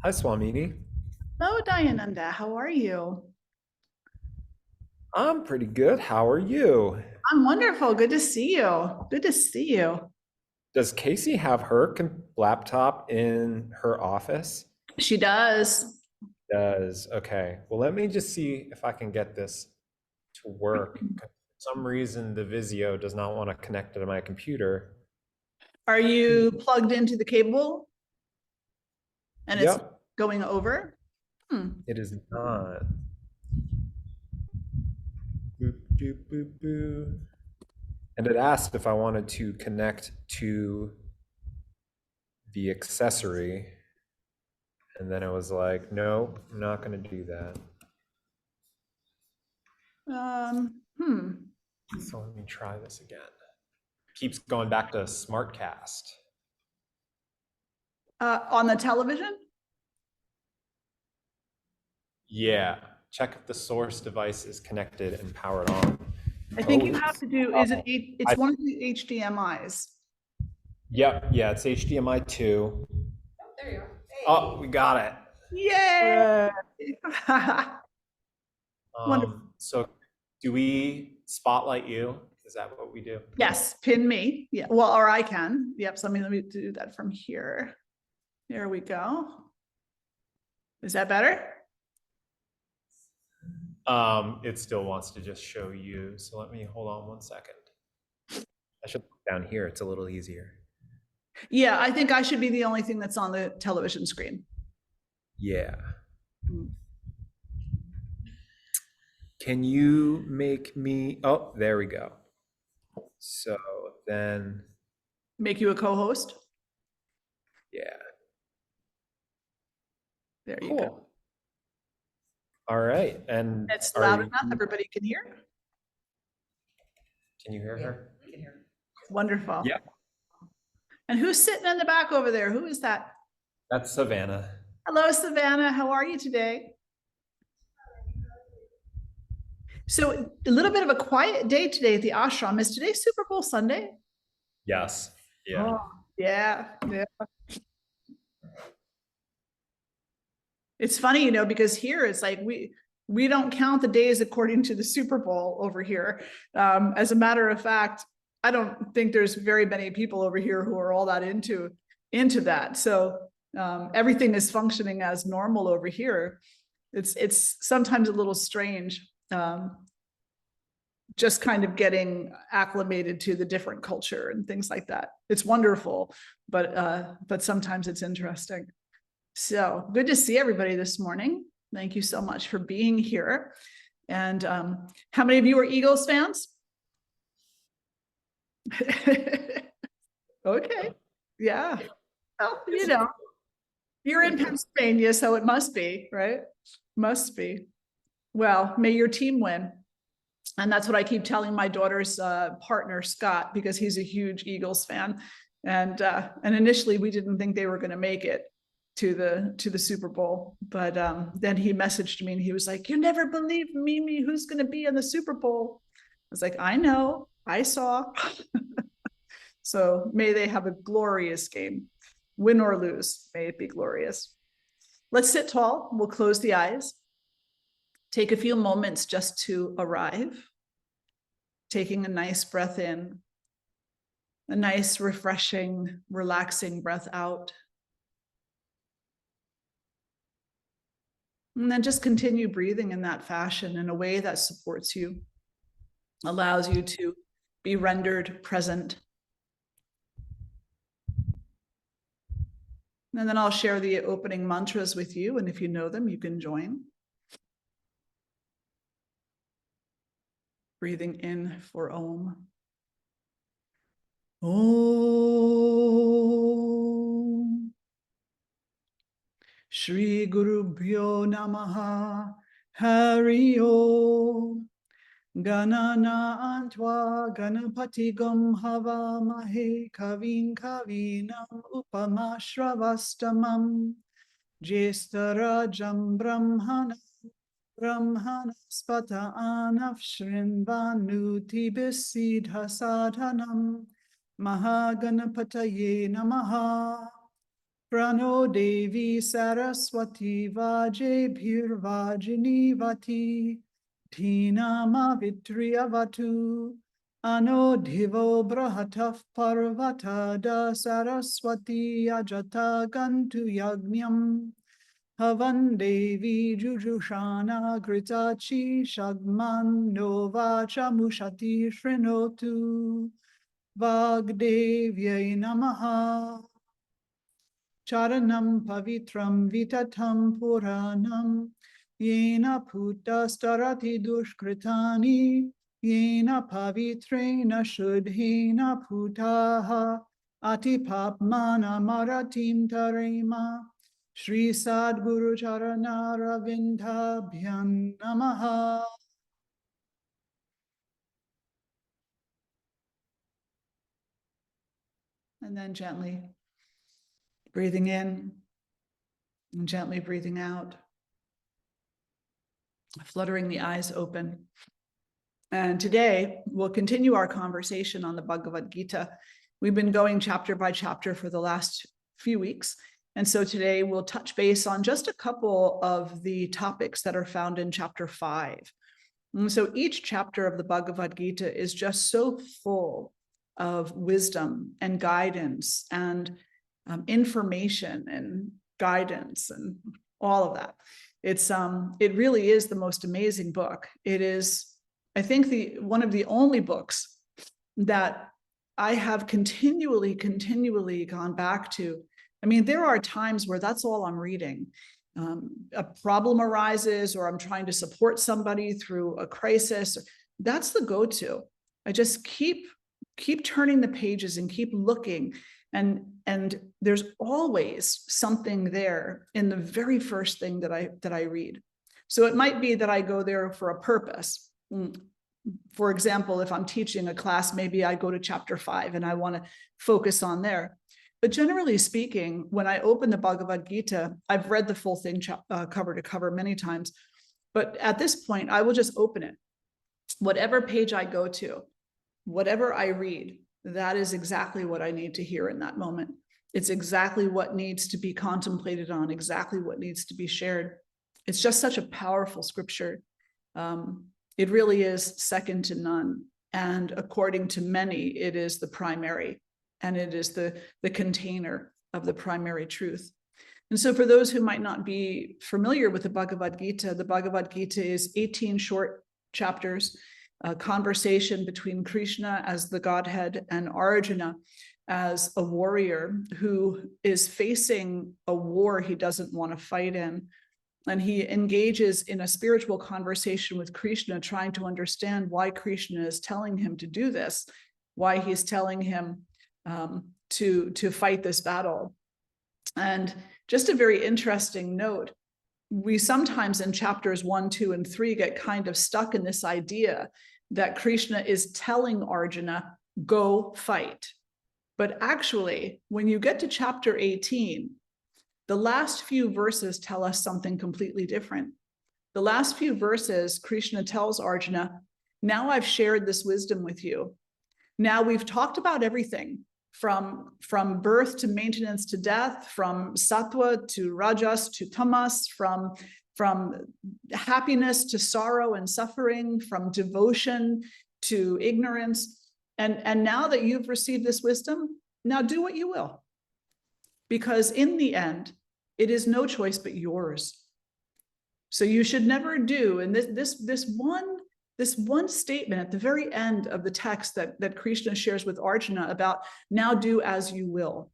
Hi, Swamini. Hello, Dayananda. How are you? I'm pretty good. How are you? I'm wonderful. Good to see you. Good to see you. Does Casey have her laptop in her office? She does. Does. Okay. Well, let me just see if I can get this to work. 'Cause for some reason, the Vizio does not want to connect to my computer. Are you plugged into the cable and it's Yep, going over? Hmm. it is not. Boop, doop, boop, boo. And it asked if I wanted to connect to the accessory. And then it was like, no, I'm not going to do that. Hmm. So let me try this again. Keeps going back to Smartcast. On the television? Yeah, check if the source device is connected and powered on. I think Oh, you have it's to do, is it, it's I, one of the HDMIs. yep, yeah, it's HDMI 2. There you are. Oh, we got it. Yay! Hooray. Wonderful. So do we spotlight you? Is that what we do? Yes, pin me. Yeah, well, or I can. Yep, so let me do that from here. There we go. Is that better? It still wants to just show you. So let me hold on 1 second. I should look down here. It's a little easier. Yeah, I think I should be the only thing that's on the television screen. Yeah. Mm. Can you make me? Oh, there we go. So then, Make you a co-host. yeah, There you go. cool. All right. And It's are loud you, enough. Everybody can hear. can you hear her? Wonderful. Yeah, And who's sitting in the back over there? Who is that? that's Savannah. Hello, Savannah. How are you today? So a little bit of a quiet day today at the ashram. Is today Super Bowl Sunday? Yes. Yeah. Oh, yeah. Yeah. It's funny, because here it's like we don't count the days according to the Super Bowl over here. As a matter of fact, I don't think there's very many people over here who are all that into that. So everything is functioning as normal over here. It's sometimes a little strange, just kind of getting acclimated to the different culture and things like that. It's wonderful, but sometimes it's interesting. So good to see everybody this morning. Thank you so much for being here. And how many of you are Eagles fans? Okay. Yeah. Well, you're in Pennsylvania, so it must be, right? Must be. Well, may your team win. And that's what I keep telling my daughter's partner, Scott, because he's a huge Eagles fan. And initially we didn't think they were going to make it to the Super Bowl. But then he messaged me and he was like, "You never believe Mimi, who's going to be in the Super Bowl?" I was like, "I know, I saw." So may they have a glorious game, win or lose. May it be glorious. Let's sit tall. We'll close the eyes. Take a few moments just to arrive. Taking a nice breath in, a nice, refreshing, relaxing breath out. And then just continue breathing in that fashion in a way that supports you, allows you to be rendered present. And then I'll share the opening mantras with you. And if you know them, you can join. Breathing in for Om. Om. Shri Guru Bhyo Namaha. Hari Om. Ganana Antva Ganapati Gum Hava Mahe Kavin Kavinam Upama Shravastamam Jestarajam Brahmana Spata Anav Shrinvanuti Bisidha Sadhanam Mahaganapataye Namaha. Prano Devi Saraswati Vajebhirvajini Vati Dhinama Vitriyavatu Ano Divo Brahataf Parvatada Saraswati Ajata Gantu Yagnyam Havan Devi Jujushana Gritachi Shagman Novacha Mushati Shrinotu Vagdevyai Namaha Charanam Pavitram Vitatam Puranam Yena Puta Starati Dushkritani Yena Pavitrena Shudhena Putaha Atipapmana Maratim Tarema Shri Sadguru Charana Ravindabhyam Namaha. And then gently breathing in and gently breathing out, fluttering the eyes open. And today we'll continue our conversation on the Bhagavad Gita. We've been going chapter by chapter for the last few weeks. And so today we'll touch base on just a couple of the topics that are found in chapter 5. And so each chapter of the Bhagavad Gita is just so full of wisdom and guidance and information and guidance and all of that. It really is the most amazing book. It is, I think, one of the only books that I have continually gone back to. I mean, there are times where that's all I'm reading. A problem arises, or I'm trying to support somebody through a crisis. That's the go-to. I just keep turning the pages and keep looking. And there's always something there in the very first thing that I read. So it might be that I go there for a purpose. For example, if I'm teaching a class, maybe I go to chapter 5 and I want to focus on there. But generally speaking, when I open the Bhagavad Gita, I've read the full thing cover to cover many times. But at this point, I will just open it. Whatever page I go to, whatever I read, that is exactly what I need to hear in that moment. It's exactly what needs to be contemplated on, exactly what needs to be shared. It's just such a powerful scripture. It really is second to none. And according to many, it is the primary, and it is the container of the primary truth. And so for those who might not be familiar with the Bhagavad Gita is 18 short chapters, a conversation between Krishna as the Godhead and Arjuna as a warrior who is facing a war he doesn't want to fight in. And he engages in a spiritual conversation with Krishna, trying to understand why Krishna is telling him to do this, why he's telling him to fight this battle. And just a very interesting note, we sometimes in chapters 1, 2, and 3 get kind of stuck in this idea that Krishna is telling Arjuna, go fight. But actually, when you get to chapter 18, the last few verses tell us something completely different. The last few verses, Krishna tells Arjuna, now I've shared this wisdom with you. Now we've talked about everything from birth to maintenance to death, from sattva to rajas to tamas, from happiness to sorrow and suffering, from devotion to ignorance. And now that you've received this wisdom, now do what you will. Because in the end, it is no choice but yours. So you should never do, and this one statement at the very end of the text that Krishna shares with Arjuna about now do as you will.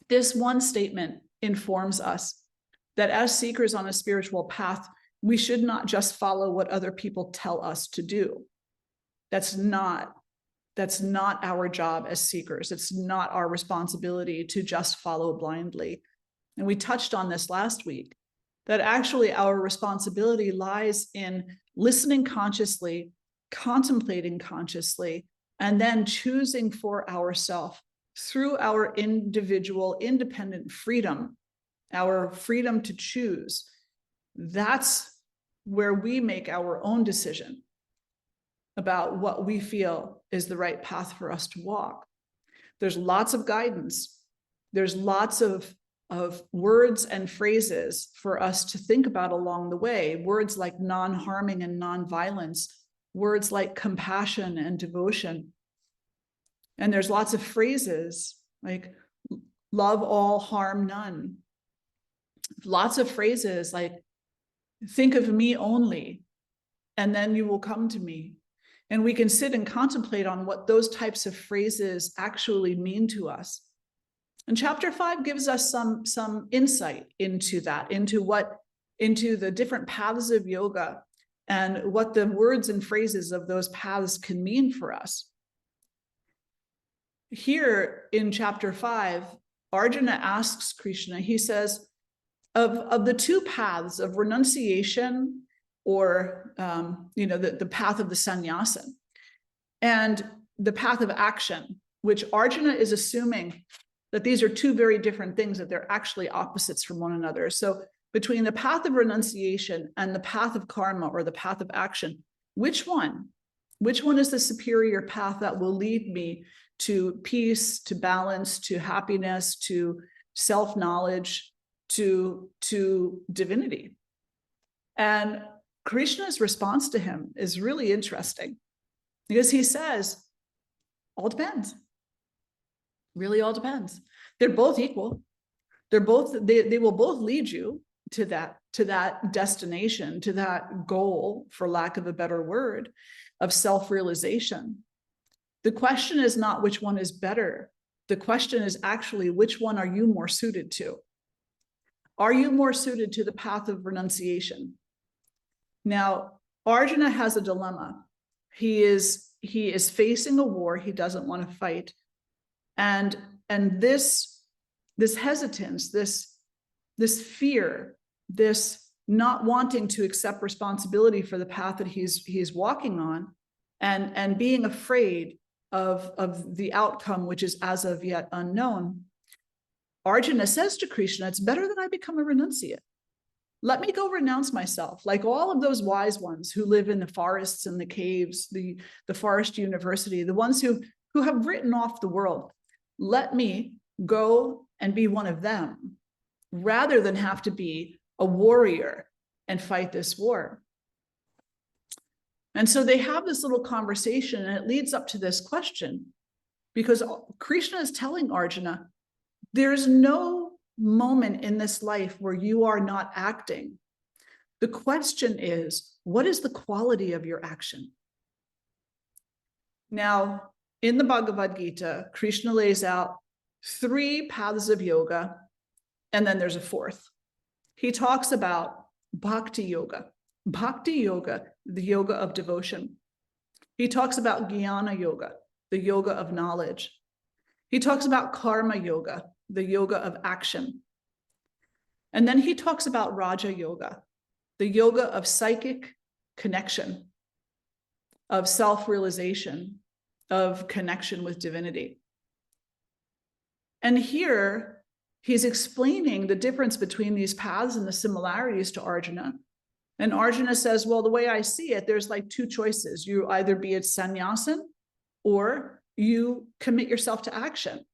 This one statement informs us that as seekers on a spiritual path, we should not just follow what other people tell us to do. That's not our job as seekers. It's not our responsibility to just follow blindly. And we touched on this last week, that actually our responsibility lies in listening consciously, contemplating consciously, and then choosing for ourselves through our individual independent freedom, our freedom to choose. That's where we make our own decision about what we feel is the right path for us to walk. There's lots of guidance. there's lots of words and phrases for us to think about along the way. Words like non-harming and non-violence, words like compassion and devotion. And there's lots of phrases like love all, harm none. Lots of phrases like think of me only, and then you will come to me. And we can sit and contemplate on what those types of phrases actually mean to us. And chapter 5 gives us some insight into that, into the different paths of yoga and what the words and phrases of those paths can mean for us. Here in chapter 5, Arjuna asks Krishna, he says, of the two paths of renunciation or the path of the sannyasin and the path of action, which Arjuna is assuming that these are two very different things, that they're actually opposites from one another. So between the path of renunciation and the path of karma or the path of action, which one is the superior path that will lead me to peace, to balance, to happiness, to self-knowledge, to divinity? And Krishna's response to him is really interesting, because he says, all depends. Really all depends. They're both equal. They will both lead you to that destination, to that goal, for lack of a better word, of self-realization. The question is not which one is better. The question is actually, which one are you more suited to? Are you more suited to the path of renunciation? Now, Arjuna has a dilemma. He is facing a war he doesn't want to fight. And this hesitance, this fear, this not wanting to accept responsibility for the path that he's walking on, and being afraid of the outcome, which is as of yet unknown, Arjuna says to Krishna, it's better that I become a renunciate. Let me go renounce myself, like all of those wise ones who live in the forests and the caves, the forest university, the ones who have written off the world. Let me go and be one of them, rather than have to be a warrior and fight this war. And so they have this little conversation, and it leads up to this question, because Krishna is telling Arjuna, there's no moment in this life where you are not acting. The question is, what is the quality of your action? Now, in the Bhagavad Gita, Krishna lays out 3 paths of yoga, and then there's a 4th. He talks about bhakti yoga, the yoga of devotion. He talks about jnana yoga, the yoga of knowledge. He talks about karma yoga, the yoga of action. And then he talks about raja yoga, the yoga of psychic connection, of self-realization, of connection with divinity. And here he's explaining the difference between these paths and the similarities to Arjuna. And Arjuna says, well, the way I see it, there's like 2 choices. You either be a sannyasin or you commit yourself to action.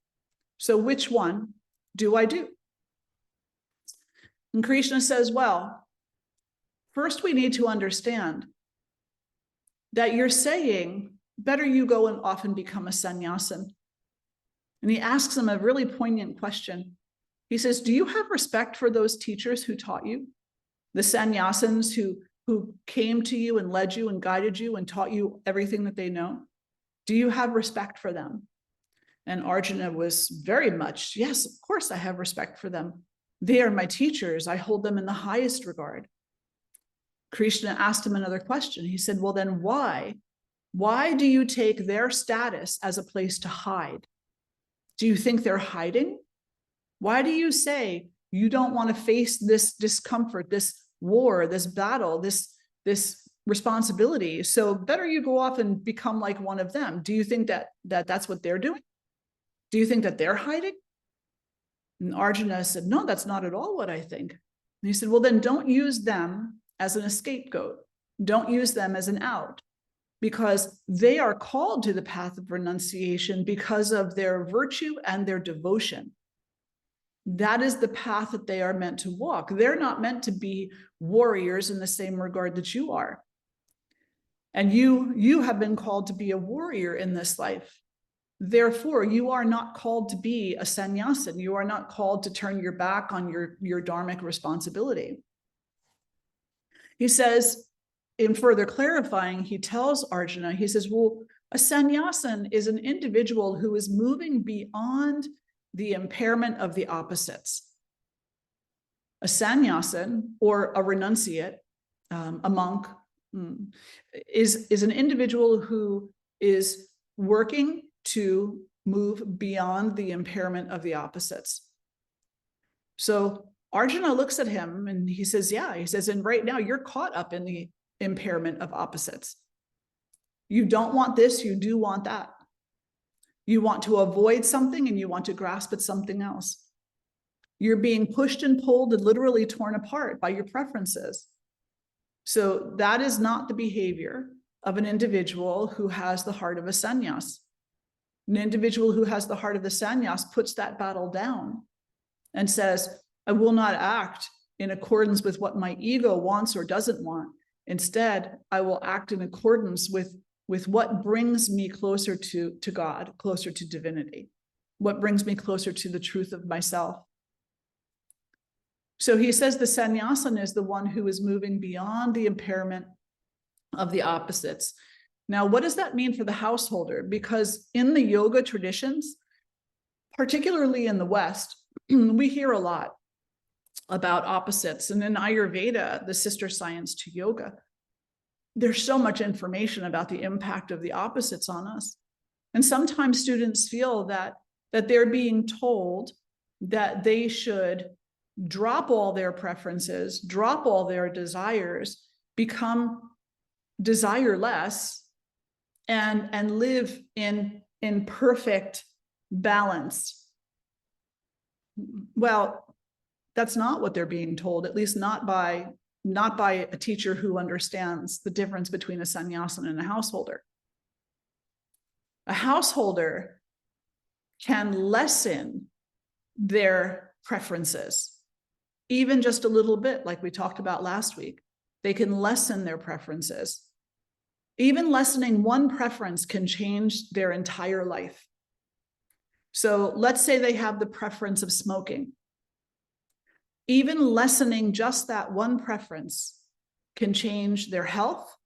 So which one do I do? And Krishna says, well, first we need to understand that you're saying, better you go and often become a sannyasin. And he asks him a really poignant question. He says, do you have respect for those teachers who taught you? The sannyasins who came to you and led you and guided you and taught you everything that they know? Do you have respect for them? And Arjuna was very much, yes, of course I have respect for them. They are my teachers. I hold them in the highest regard. Krishna asked him another question. He said, well, then why? Why do you take their status as a place to hide? Do you think they're hiding? Why do you say you don't want to face this discomfort, this war, this battle, this responsibility? So better you go off and become like one of them. Do you think that that's what they're doing? Do you think that they're hiding? And Arjuna said, no, that's not at all what I think. And he said, well, then don't use them as an scapegoat. Don't use them as an out, because they are called to the path of renunciation because of their virtue and their devotion. That is the path that they are meant to walk. They're not meant to be warriors in the same regard that you are. And you have been called to be a warrior in this life. Therefore, you are not called to be a sannyasin. You are not called to turn your back on your dharmic responsibility. He says, in further clarifying, he tells Arjuna, he says, well, a sannyasin is an individual who is moving beyond the impairment of the opposites. A sannyasin, or a renunciate, a monk, is an individual who is working to move beyond the impairment of the opposites. So Arjuna looks at him and he says, yeah, he says, and right now you're caught up in the impairment of opposites. You don't want this, you do want that. You want to avoid something and you want to grasp at something else. You're being pushed and pulled and literally torn apart by your preferences. So that is not the behavior of an individual who has the heart of a sannyas. An individual who has the heart of the sannyas puts that battle down and says, I will not act in accordance with what my ego wants or doesn't want. Instead, I will act in accordance with what brings me closer to God, closer to divinity, what brings me closer to the truth of myself. So he says the sannyasin is the one who is moving beyond the impairment of the opposites. Now, what does that mean for the householder? Because in the yoga traditions, particularly in the West, we hear a lot about opposites. And in Ayurveda, the sister science to yoga, there's so much information about the impact of the opposites on us. And sometimes students feel that they're being told that they should drop all their preferences, drop all their desires, become desireless, and live in perfect balance. Well, that's not what they're being told, at least not by a teacher who understands the difference between a sannyasin and a householder. A householder can lessen their preferences, even just a little bit, like we talked about last week. They can lessen their preferences. Even lessening one preference can change their entire life. So let's say they have the preference of smoking. Even lessening just that one preference can change their health,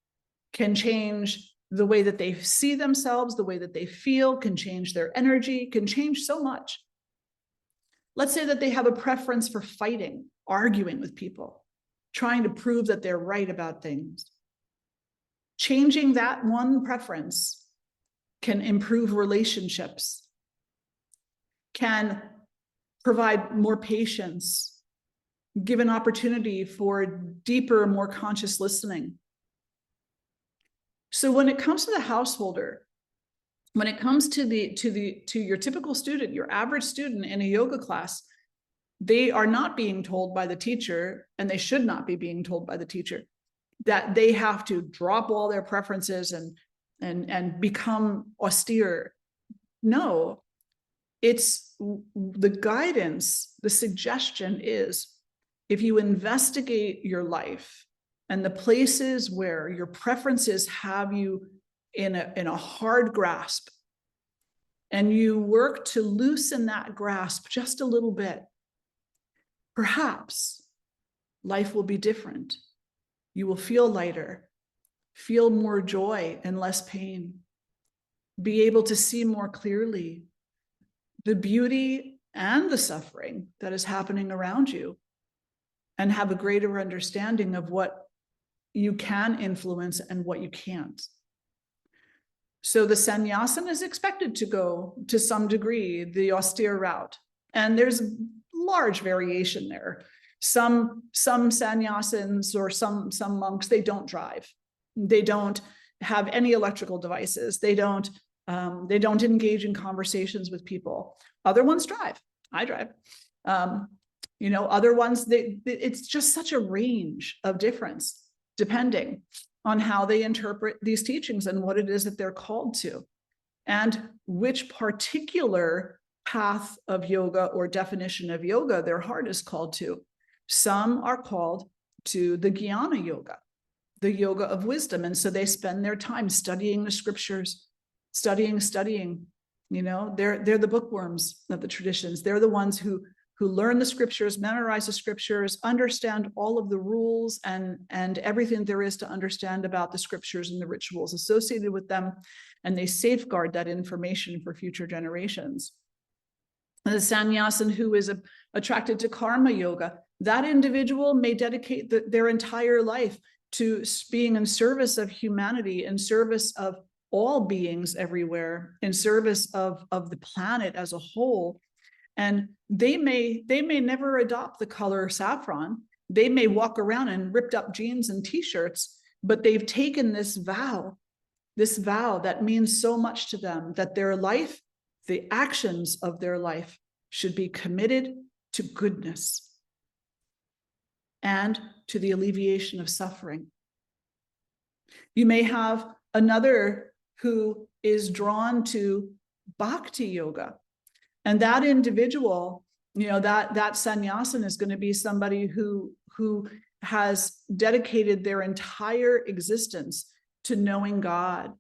can change the way that they see themselves, the way that they feel, can change their energy, can change so much. Let's say that they have a preference for fighting, arguing with people, trying to prove that they're right about things. Changing that one preference can improve relationships, can provide more patience, give an opportunity for deeper, more conscious listening. So when it comes to the householder, when it comes to your typical student, your average student in a yoga class, they are not being told by the teacher, and they should not be being told by the teacher, that they have to drop all their preferences and become austere. No, it's the guidance, the suggestion is, if you investigate your life and the places where your preferences have you in a hard grasp, and you work to loosen that grasp just a little bit, perhaps life will be different. You will feel lighter, feel more joy and less pain, be able to see more clearly the beauty and the suffering that is happening around you, and have a greater understanding of what you can influence and what you can't. So the sannyasin is expected to go, to some degree, the austere route. And there's large variation there. Some sannyasins or some monks, they don't drive. They don't have any electrical devices. They don't engage in conversations with people. Other ones drive. I drive. Other ones, it's just such a range of difference depending on how they interpret these teachings and what it is that they're called to, and which particular path of yoga or definition of yoga their heart is called to. Some are called to the jnana yoga, the yoga of wisdom. And so they spend their time studying the scriptures, studying. You know, they're the bookworms of the traditions. They're the ones who learn the scriptures, memorize the scriptures, understand all of the rules and everything there is to understand about the scriptures and the rituals associated with them. And they safeguard that information for future generations. And the sannyasin who is attracted to karma yoga, that individual may dedicate their entire life to being in service of humanity, in service of all beings everywhere, in service of the planet as a whole. And they may never adopt the color saffron. They may walk around in ripped up jeans and t-shirts, but they've taken this vow that means so much to them, that their life, the actions of their life, should be committed to goodness and to the alleviation of suffering. You may have another who is drawn to bhakti yoga. And that individual, you know, that sannyasin is going to be somebody who has dedicated their entire existence to knowing God.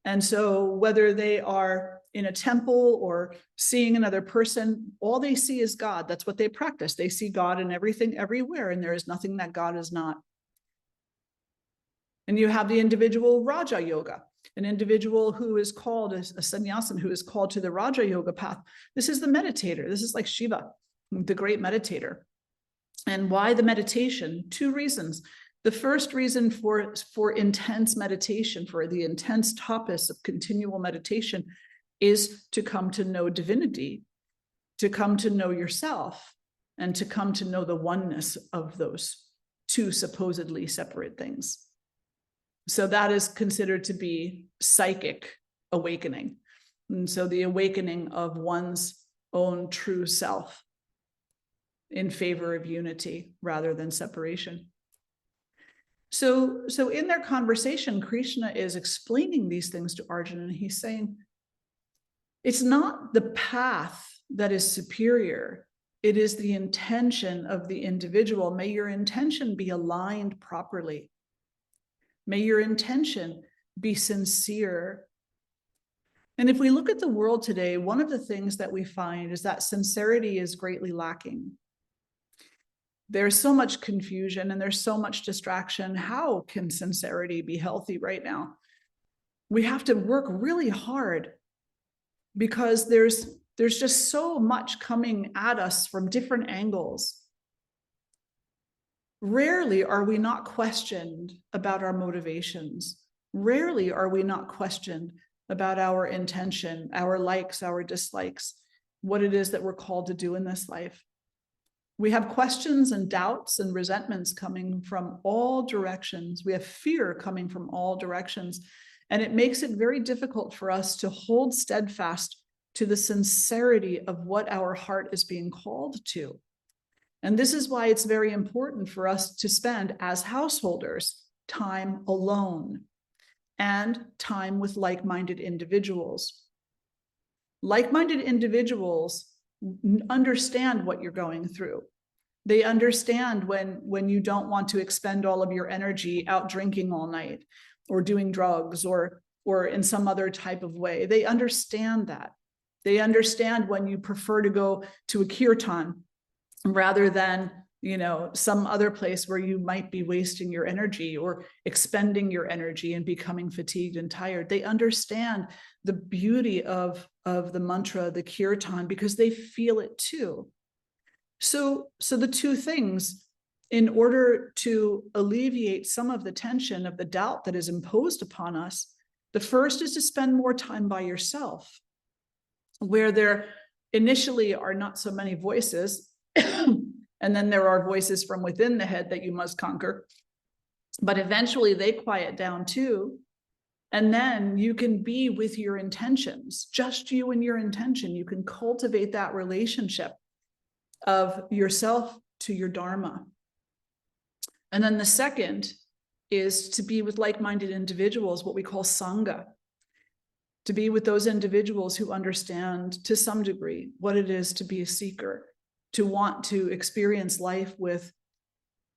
And so whether they are in a temple or seeing another person, all they see is God. That's what they practice. They see God in everything, everywhere, and there is nothing that God is not. And you have the individual Raja Yoga, an individual who is called a sannyasin who is called to the Raja Yoga path. This is the meditator. This is like Shiva, the great meditator. And why the meditation? Two reasons. The first reason for intense meditation, for the intense tapas of continual meditation, is to come to know divinity, to come to know yourself, and to come to know the oneness of those two supposedly separate things. So that is considered to be psychic awakening. And so the awakening of one's own true self in favor of unity rather than separation. So in their conversation, Krishna is explaining these things to Arjuna, and he's saying, it's not the path that is superior. It is the intention of the individual. May your intention be aligned properly. May your intention be sincere. And if we look at the world today, one of the things that we find is that sincerity is greatly lacking. There's so much confusion and there's so much distraction. How can sincerity be healthy right now? We have to work really hard because there's just so much coming at us from different angles. Rarely are we not questioned about our motivations. Rarely are we not questioned about our intention, our likes, our dislikes, what it is that we're called to do in this life. We have questions and doubts and resentments coming from all directions. We have fear coming from all directions. And it makes it very difficult for us to hold steadfast to the sincerity of what our heart is being called to. And this is why it's very important for us to spend, as householders, time alone and time with like-minded individuals. Like-minded individuals understand what you're going through. They understand when you don't want to expend all of your energy out drinking all night or doing drugs or in some other type of way. They understand that. They understand when you prefer to go to a kirtan rather than, you know, some other place where you might be wasting your energy or expending your energy and becoming fatigued and tired. They understand the beauty of the mantra, the kirtan, because they feel it too. So the two things, in order to alleviate some of the tension of the doubt that is imposed upon us, the first is to spend more time by yourself, where there initially are not so many voices, and then there are voices from within the head that you must conquer. But eventually they quiet down too. And then you can be with your intentions, just you and your intention. You can cultivate that relationship of yourself to your dharma. And then the second is to be with like-minded individuals, what we call sangha. to be with those individuals who understand to some degree what it is to be a seeker, to want to experience life with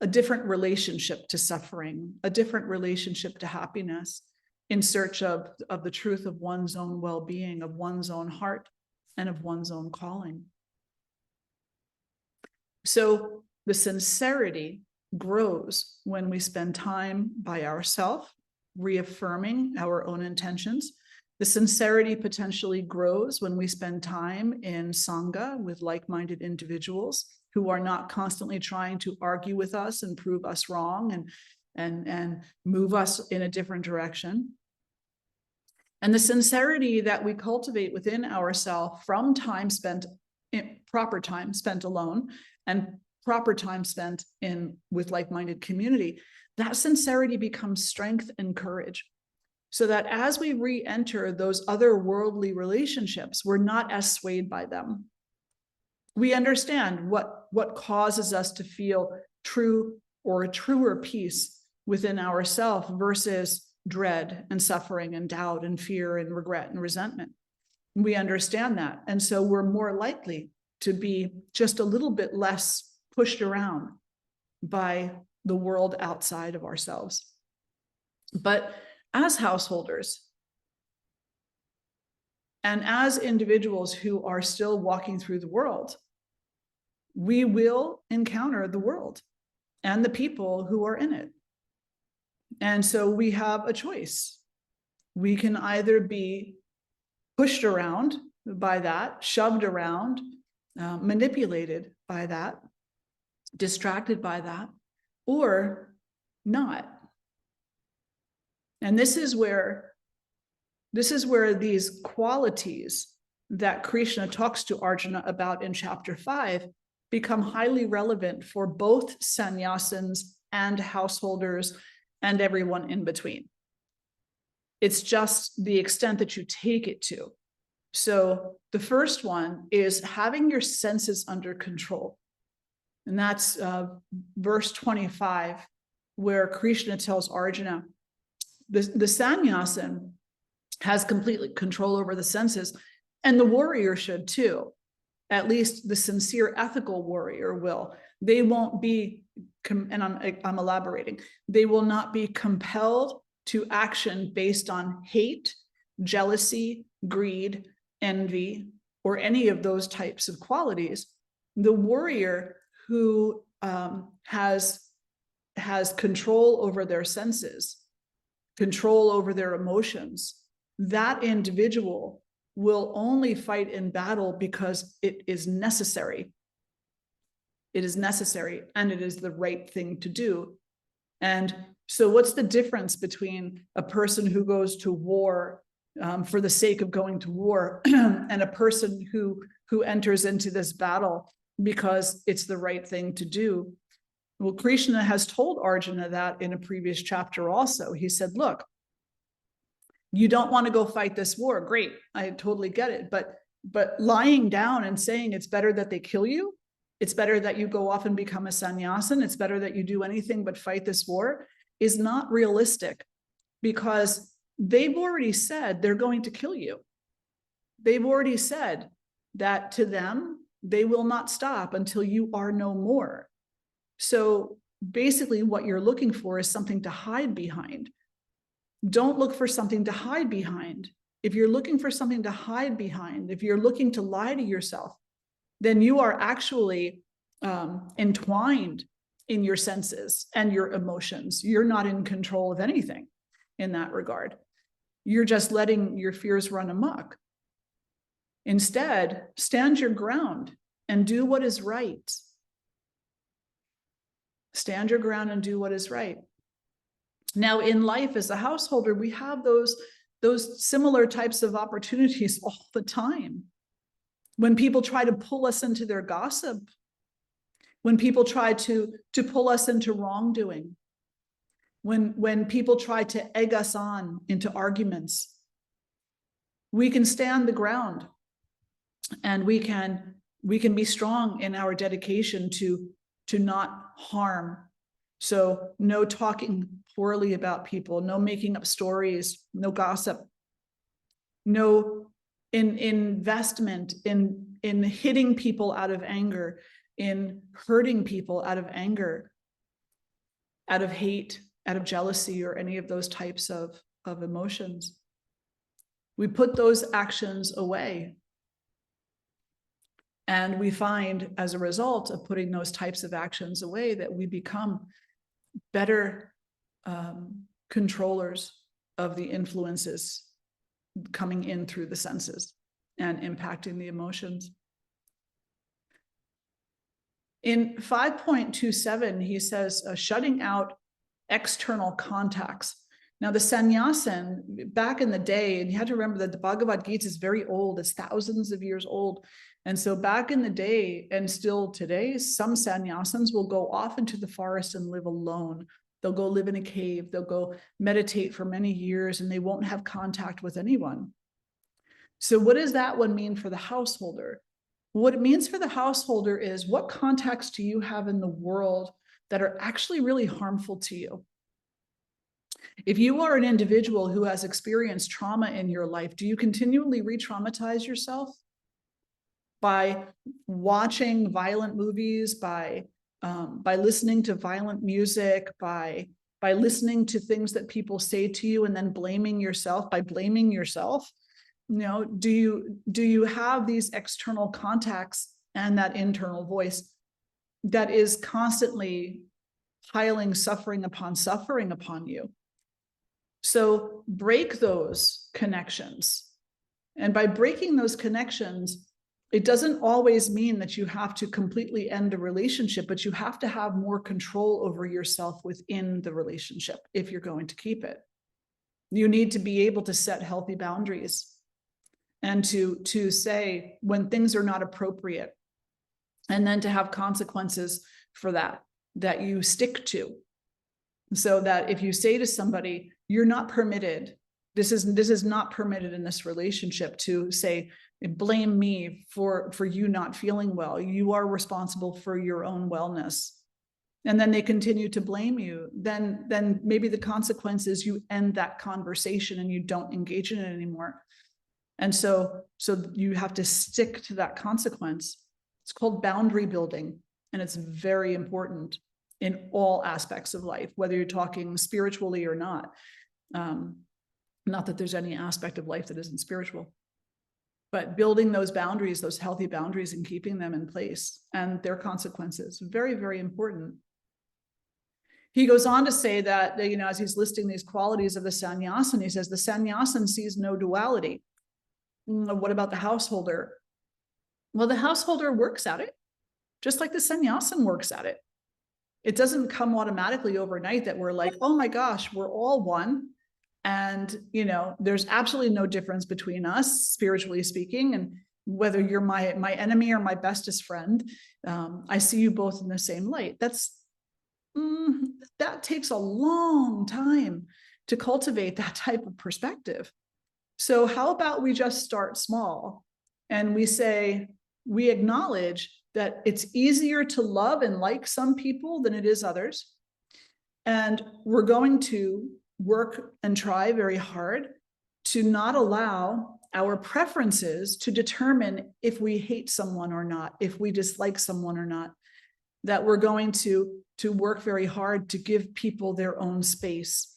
a different relationship to suffering, a different relationship to happiness, in search of the truth of one's own well-being, of one's own heart, and of one's own calling. So the sincerity grows when we spend time by ourselves, reaffirming our own intentions. The sincerity potentially grows when we spend time in Sangha with like-minded individuals who are not constantly trying to argue with us and prove us wrong and move us in a different direction. And the sincerity that we cultivate within ourselves from time spent in proper time spent alone and proper time spent with like-minded community, that sincerity becomes strength and courage. So that as we re-enter those other worldly relationships, we're not as swayed by them. We understand what causes us to feel true or a truer peace within ourselves versus dread and suffering and doubt and fear and regret and resentment. We understand that. And so we're more likely to be just a little bit less pushed around by the world outside of ourselves. But as householders and as individuals who are still walking through the world, we will encounter the world and the people who are in it. And so we have a choice. We can either be pushed around by that, shoved around, manipulated by that, distracted by that, or not. And this is where these qualities that Krishna talks to Arjuna about in chapter 5 become highly relevant for both sannyasins and householders and everyone in between. It's just the extent that you take it to. So the first one is having your senses under control. And that's verse 25, where Krishna tells Arjuna, the sannyasin has complete control over the senses, and the warrior should too. At least the sincere ethical warrior will. They won't be, and I'm elaborating, they will not be compelled to action based on hate, jealousy, greed, envy, or any of those types of qualities. The warrior who has control over their senses, control over their emotions, that individual will only fight in battle because it is necessary. It is necessary, and it is the right thing to do. And so what's the difference between a person who goes to war for the sake of going to war and a person who enters into this battle because it's the right thing to do? Well, Krishna has told Arjuna that in a previous chapter also. He said, look, you don't want to go fight this war. Great, I totally get it. But lying down and saying it's better that they kill you, it's better that you go off and become a sannyasin, it's better that you do anything but fight this war, is not realistic, because they've already said they're going to kill you. They've already said that to them, they will not stop until you are no more. So basically what you're looking for is something to hide behind. Don't look for something to hide behind. If you're looking for something to hide behind, if you're looking to lie to yourself, then you are actually entwined in your senses and your emotions. You're not in control of anything in that regard. You're just letting your fears run amok. Instead, stand your ground and do what is right. Stand your ground and do what is right. Now, in life as a householder, we have those similar types of opportunities all the time. When people try to pull us into their gossip, when people try to pull us into wrongdoing, when people try to egg us on into arguments, we can stand the ground, and we can be strong in our dedication to not harm. So no talking poorly about people, no making up stories, no gossip. no investment in hitting people out of anger, in hurting people out of anger, out of hate, out of jealousy, or any of those types of emotions. We put those actions away. And we find, as a result of putting those types of actions away, that we become better controllers of the influences coming in through the senses and impacting the emotions. In 5.27, he says, shutting out external contacts. Now, the sannyasin, back in the day, and you have to remember that the Bhagavad Gita is very old, it's thousands of years old. And so back in the day, and still today, some sannyasins will go off into the forest and live alone. They'll go live in a cave, they'll go meditate for many years, and they won't have contact with anyone. So what does that one mean for the householder? What it means for the householder is, what contacts do you have in the world that are actually really harmful to you? If you are an individual who has experienced trauma in your life, do you continually re-traumatize yourself by watching violent movies, by listening to violent music, by listening to things that people say to you and then blaming yourself, by blaming yourself? You know, do you have these external contacts and that internal voice that is constantly piling suffering upon you? So break those connections. And by breaking those connections, it doesn't always mean that you have to completely end a relationship, but you have to have more control over yourself within the relationship if you're going to keep it. You need to be able to set healthy boundaries and to say when things are not appropriate, and then to have consequences for that you stick to. So that if you say to somebody, you're not permitted, this is not permitted in this relationship, to say, blame me for you not feeling well. You are responsible for your own wellness. And then they continue to blame you. Then maybe the consequence is you end that conversation and you don't engage in it anymore. And so you have to stick to that consequence. It's called boundary building, and it's very important in all aspects of life, whether you're talking spiritually or not. Not that there's any aspect of life that isn't spiritual, but building those boundaries, those healthy boundaries, and keeping them in place and their consequences, very, very important. He goes on to say that, you know, as he's listing these qualities of the sannyasin, he says the sannyasin sees no duality. What about the householder? Well, the householder works at it, just like the sannyasin works at it. It doesn't come automatically overnight that we're like, oh my gosh, we're all one. And, you know, there's absolutely no difference between us, spiritually speaking. And whether you're my enemy or my bestest friend, I see you both in the same light. That takes a long time to cultivate that type of perspective. So how about we just start small and we acknowledge that it's easier to love and like some people than it is others. And we're going to work and try very hard to not allow our preferences to determine if we hate someone or not, if we dislike someone or not, that we're going to work very hard to give people their own space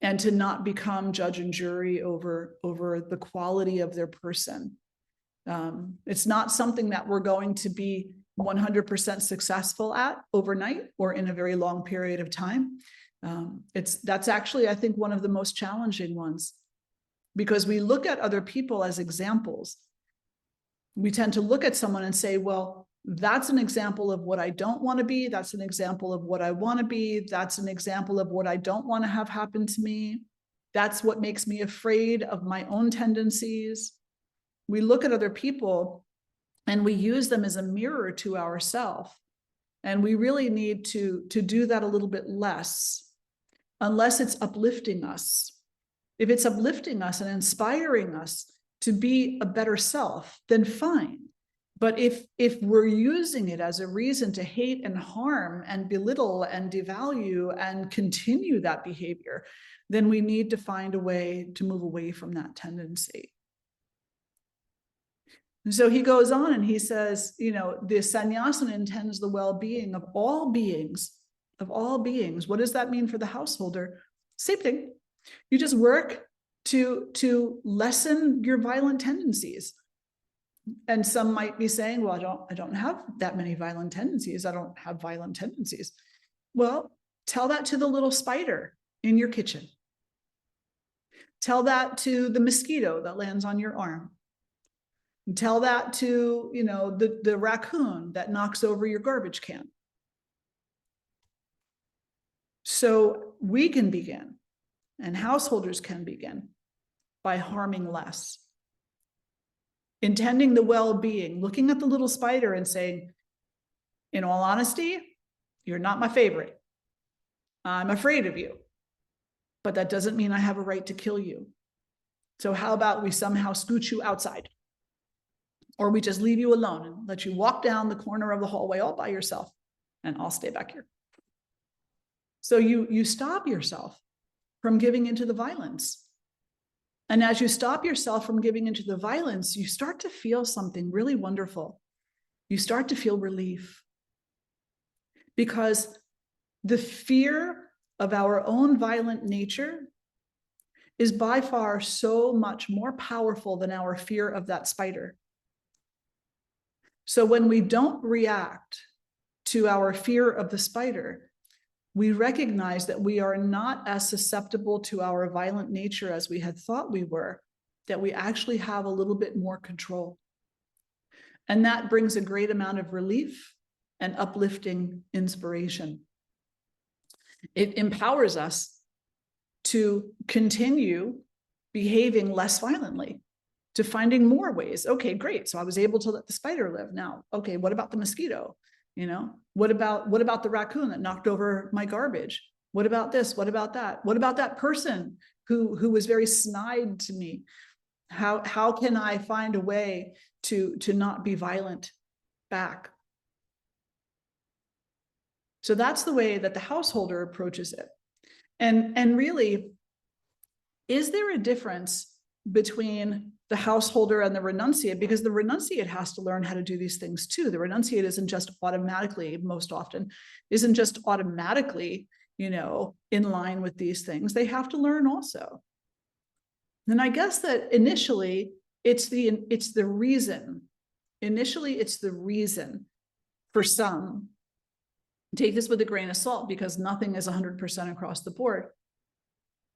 and to not become judge and jury over the quality of their person. It's not something that we're going to be 100% successful at overnight or in a very long period of time. That's actually, I think, one of the most challenging ones, because we look at other people as examples. We tend to look at someone and say, well, that's an example of what I don't want to be. That's an example of what I want to be. That's an example of what I don't want to have happen to me. That's what makes me afraid of my own tendencies. We look at other people and we use them as a mirror to ourselves. And we really need to do that a little bit less, unless it's uplifting us. If it's uplifting us and inspiring us to be a better self, then fine. But if we're using it as a reason to hate and harm and belittle and devalue and continue that behavior, then we need to find a way to move away from that tendency. And so he goes on and he says, you know, the sannyasana intends the well-being of all beings, of all beings. What does that mean for the householder? Same thing. You just work to lessen your violent tendencies. And some might be saying, well, I don't have that many violent tendencies. I don't have violent tendencies. Well, tell that to the little spider in your kitchen. Tell that to the mosquito that lands on your arm. And tell that to, you know, the raccoon that knocks over your garbage can. So we can begin, and householders can begin, by harming less. Intending the well-being, looking at the little spider and saying, in all honesty, you're not my favorite. I'm afraid of you. But that doesn't mean I have a right to kill you. So how about we somehow scoot you outside? Or we just leave you alone and let you walk down the corner of the hallway all by yourself, and I'll stay back here. So you stop yourself from giving into the violence. And as you stop yourself from giving into the violence, you start to feel something really wonderful. You start to feel relief. Because the fear of our own violent nature is by far so much more powerful than our fear of that spider. So when we don't react to our fear of the spider, we recognize that we are not as susceptible to our violent nature as we had thought we were, that we actually have a little bit more control. And that brings a great amount of relief and uplifting inspiration. It empowers us to continue behaving less violently, to finding more ways. Okay, great. So I was able to let the spider live. Now, okay, what about the mosquito? You know, what about the raccoon that knocked over my garbage? What about this? What about that? What about that person who was very snide to me? How can I find a way to not be violent back? So that's the way that the householder approaches it. And really, is there a difference between the householder and the renunciate? Because the renunciate has to learn how to do these things too. The renunciate isn't just automatically, most often, isn't just automatically, you know, in line with these things. They have to learn also. And I guess that initially it's the reason. Initially, it's the reason for some. Take this with a grain of salt, because nothing is 100% across the board.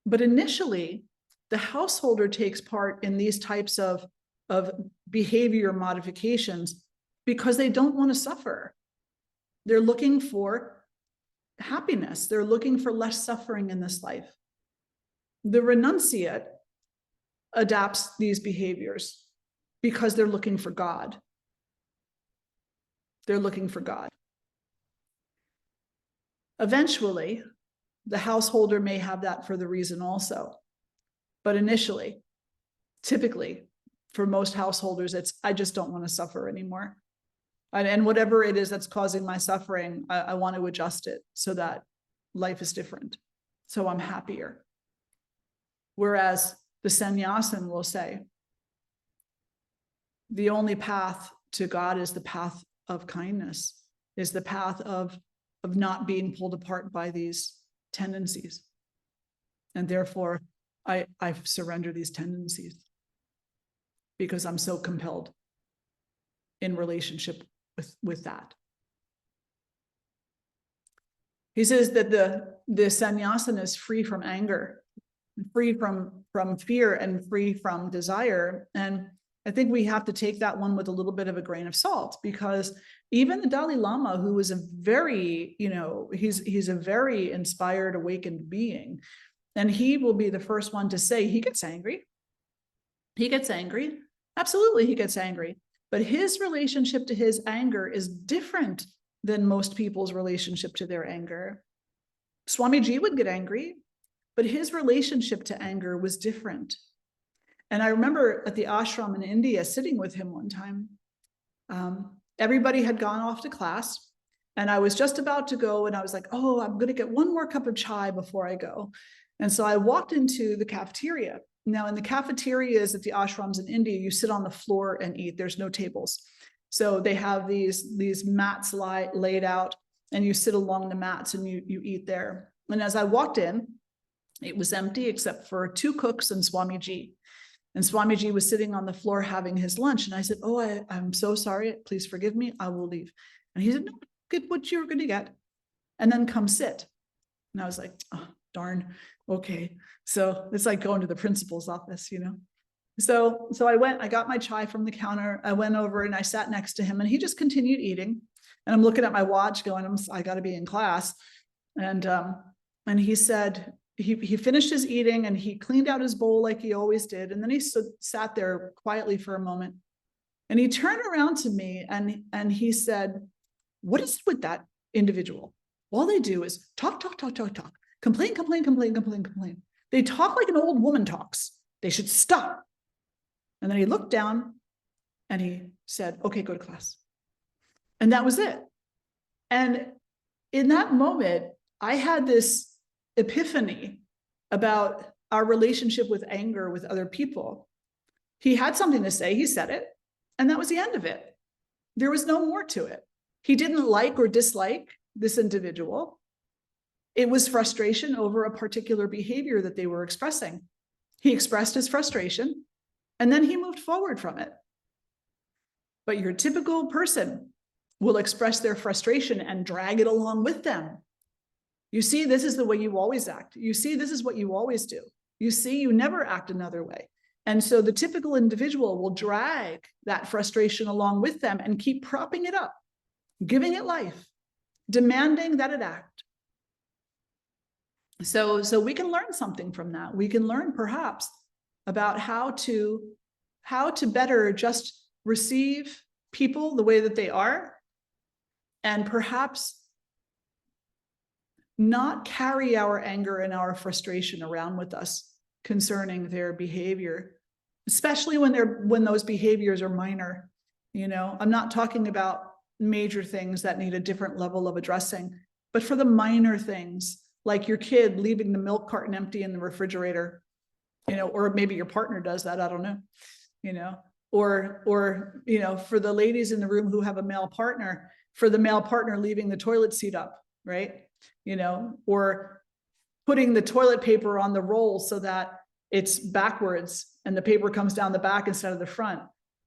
But initially, the householder takes part in these types of behavior modifications because they don't want to suffer. They're looking for happiness. They're looking for less suffering in this life. The renunciate adapts these behaviors because they're looking for God. They're looking for God. Eventually, the householder may have that for the reason also. But initially, typically, for most householders, it's, I just don't want to suffer anymore. And whatever it is that's causing my suffering, I want to adjust it so that life is different. So I'm happier. Whereas the sannyasin will say, the only path to God is the path of kindness, is the path of not being pulled apart by these tendencies. And therefore, I surrender these tendencies because I'm so compelled in relationship with that. He says that the sannyasana is free from anger, free from fear, and free from desire. And I think we have to take that one with a little bit of a grain of salt, because even the Dalai Lama, who is a very, you know, he's a very inspired, awakened being. And he will be the first one to say he gets angry. He gets angry. Absolutely, he gets angry. But his relationship to his anger is different than most people's relationship to their anger. Swamiji would get angry, but his relationship to anger was different. And I remember at the ashram in India sitting with him one time, Everybody had gone off to class, and I was just about to go, and I was like, oh, I'm going to get one more cup of chai before I go. And so I walked into the cafeteria. Now, in the cafeterias at the ashrams in India, you sit on the floor and eat. There's no tables. So they have these mats laid out, and you sit along the mats and you eat there. And as I walked in, it was empty except for 2 cooks and Swamiji. And Swamiji was sitting on the floor having his lunch. And I said, oh, I'm so sorry. Please forgive me. I will leave. And he said, no, get what you're going to get. And then come sit. And I was like, oh, darn. Okay. So it's like going to the principal's office, you know? So I went, I got my chai from the counter. I went over and I sat next to him, and he just continued eating. And I'm looking at my watch going, I got to be in class. And he said, he finished his eating and he cleaned out his bowl like he always did. And then he sat there quietly for a moment, and he turned around to me and he said, what is it with that individual? All they do is talk, complain. They talk like an old woman talks. They should stop. And then he looked down and he said, okay, go to class. And that was it. And in that moment, I had this epiphany about our relationship with anger with other people. He had something to say, he said it, and that was the end of it. There was no more to it. He didn't like or dislike this individual. It was frustration over a particular behavior that they were expressing. He expressed his frustration, and then he moved forward from it. But your typical person will express their frustration and drag it along with them. You see, this is the way you always act. You see, this is what you always do. You see, you never act another way. And so the typical individual will drag that frustration along with them and keep propping it up, giving it life, demanding that it act. So we can learn something from that. We can learn perhaps about how to better just receive people the way that they are, and perhaps not carry our anger and our frustration around with us concerning their behavior, especially when those behaviors are minor. You know, I'm not talking about major things that need a different level of addressing, but for the minor things, like your kid leaving the milk carton empty in the refrigerator, you know, or maybe your partner does that, I don't know, you know, or, you know, for the ladies in the room who have a male partner, for the male partner leaving the toilet seat up, right? You know, or putting the toilet paper on the roll so that it's backwards and the paper comes down the back instead of the front.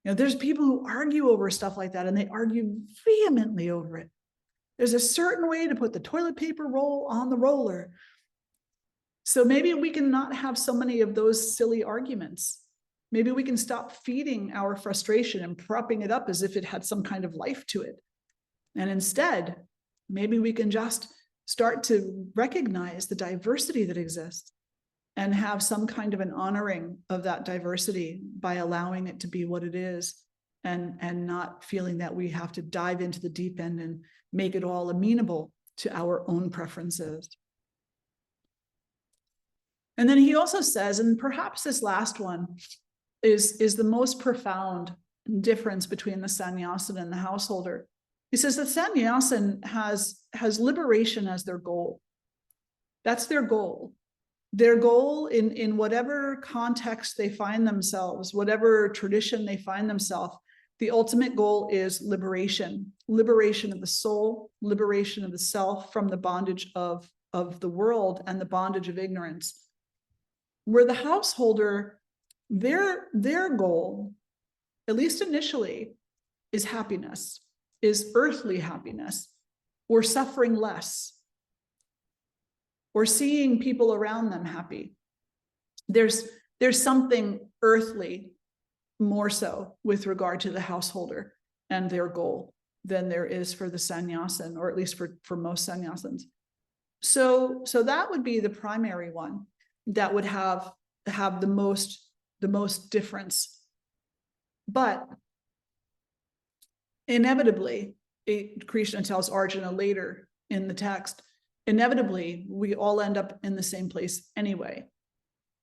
You know, there's people who argue over stuff like that, and they argue vehemently over it. There's a certain way to put the toilet paper roll on the roller. So maybe we can not have so many of those silly arguments. Maybe we can stop feeding our frustration and propping it up as if it had some kind of life to it. And instead, maybe we can just start to recognize the diversity that exists and have some kind of an honoring of that diversity by allowing it to be what it is, and not feeling that we have to dive into the deep end and make it all amenable to our own preferences. And then he also says, and perhaps this last one is the most profound difference between the sannyasin and the householder. He says the sannyasin has liberation as their goal. That's their goal. Their goal in whatever context they find themselves, whatever tradition they find themselves, the ultimate goal is liberation. Liberation of the soul, liberation of the self from the bondage of the world and the bondage of ignorance. Where the householder, their goal, at least initially, is happiness, is earthly happiness, or suffering less, or seeing people around them happy. There's something earthly more so with regard to the householder and their goal than there is for the sannyasin, or at least for most sannyasins. So that would be the primary one that would have the most difference. But inevitably, Krishna tells Arjuna later in the text, inevitably, we all end up in the same place anyway.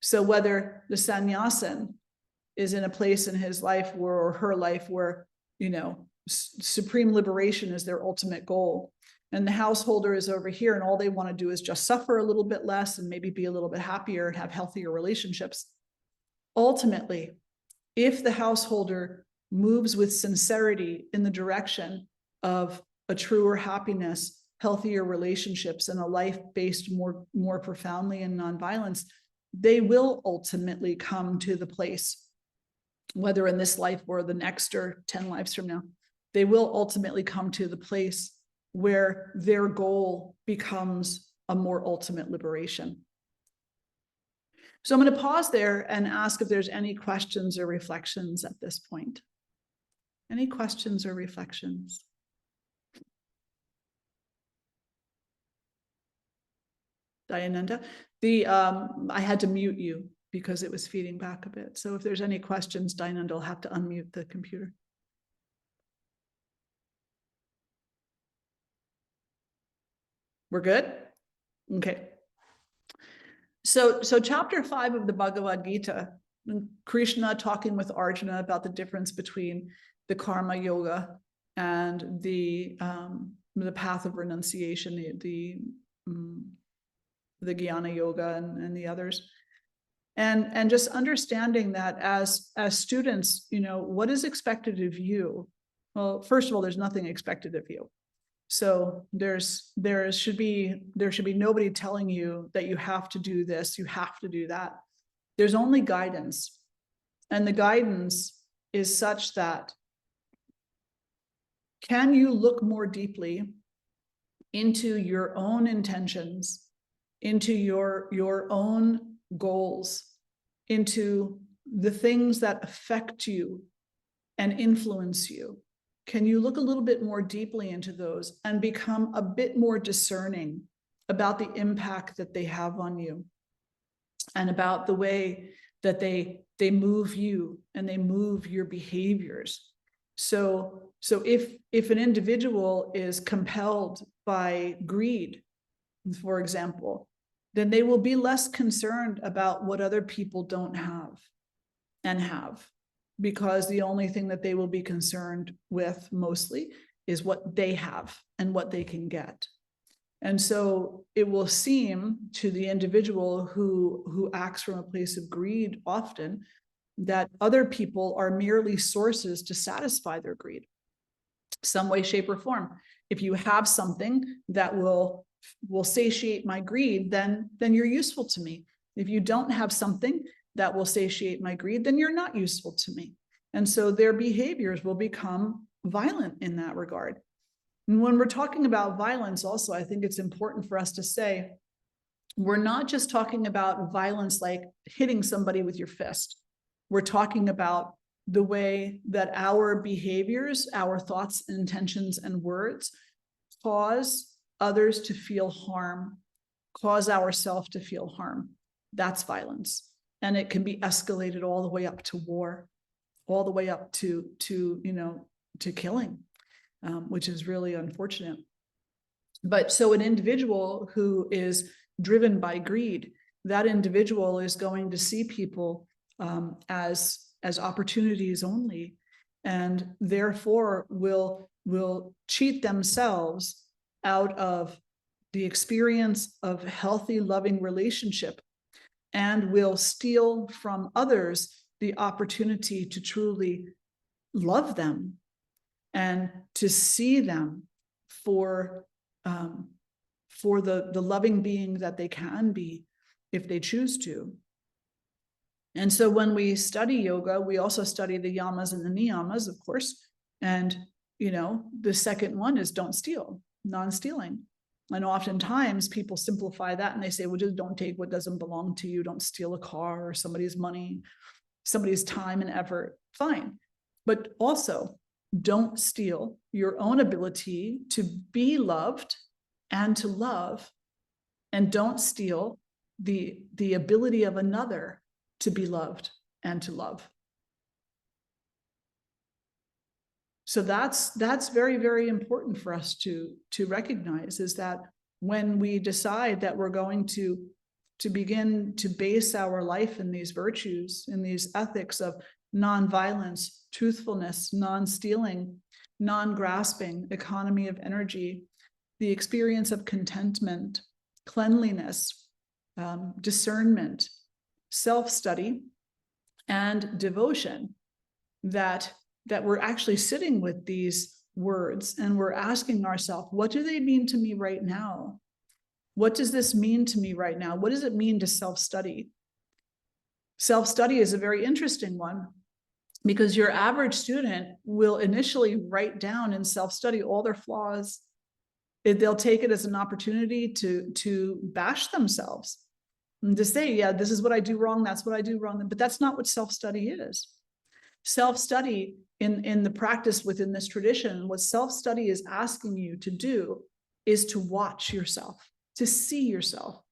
So whether the sannyasin is in a place in his life or her life where, you know, supreme liberation is their ultimate goal. And the householder is over here, and all they want to do is just suffer a little bit less and maybe be a little bit happier and have healthier relationships. Ultimately, if the householder moves with sincerity in the direction of a truer happiness, healthier relationships, and a life based more profoundly in nonviolence, they will ultimately come to the place, whether in this life or the next or 10 lives from now, they will ultimately come to the place where their goal becomes a more ultimate liberation. So I'm going to pause there and ask if there's any questions or reflections at this point. Any questions or reflections? Dayananda, I had to mute you because it was feeding back a bit. So if there's any questions, Dayananda will have to unmute the computer. We're good? Okay. So chapter 5 of the Bhagavad Gita, Krishna talking with Arjuna about the difference between the karma yoga and the path of renunciation, the jnana yoga and the others. And just understanding that as students, what is expected of you? Well, first of all, there's nothing expected of you. So there should be nobody telling you that you have to do this, you have to do that. There's only guidance. And the guidance is such that, can you look more deeply into your own intentions, into your own goals, into the things that affect you and influence you? Can you look a little bit more deeply into those and become a bit more discerning about the impact that they have on you and about the way that they move you and they move your behaviors? So if an individual is compelled by greed, for example, then they will be less concerned about what other people don't have and have, because the only thing that they will be concerned with mostly is what they have and what they can get. And so it will seem to the individual who acts from a place of greed often that other people are merely sources to satisfy their greed, some way, shape, or form. If you have something that will satiate my greed, then you're useful to me. If you don't have something that will satiate my greed, then you're not useful to me. And so their behaviors will become violent in that regard. And when we're talking about violence also, I think it's important for us to say, we're not just talking about violence like hitting somebody with your fist. We're talking about the way that our behaviors, our thoughts, intentions, and words cause others to feel harm, cause ourselves to feel harm. That's violence. And it can be escalated all the way up to war, all the way up to killing, which is really unfortunate. But so an individual who is driven by greed, that individual is going to see people as opportunities only, and therefore will cheat themselves out of the experience of healthy, loving relationship, and will steal from others the opportunity to truly love them and to see them for the loving being that they can be if they choose to. And so when we study yoga, we also study the yamas and the niyamas, of course. And, the second one is don't steal, non-stealing. And oftentimes people simplify that and they say, well, just don't take what doesn't belong to you. Don't steal a car or somebody's money, somebody's time and effort. Fine. But also don't steal your own ability to be loved and to love. And don't steal the ability of another to be loved and to love. So that's very, very important for us to recognize, is that when we decide that we're going to begin to base our life in these virtues, in these ethics of nonviolence, truthfulness, non-stealing, non-grasping, economy of energy, the experience of contentment, cleanliness, discernment, self-study, and devotion, that we're actually sitting with these words and we're asking ourselves, what do they mean to me right now? What does this mean to me right now? What does it mean to self-study? Self-study is a very interesting one, because your average student will initially write down in self-study all their flaws. They'll take it as an opportunity to bash themselves and to say, yeah, this is what I do wrong, that's what I do wrong. But that's not what self-study is. Self-study in the practice within this tradition, what self-study is asking you to do is to watch yourself, to see yourself,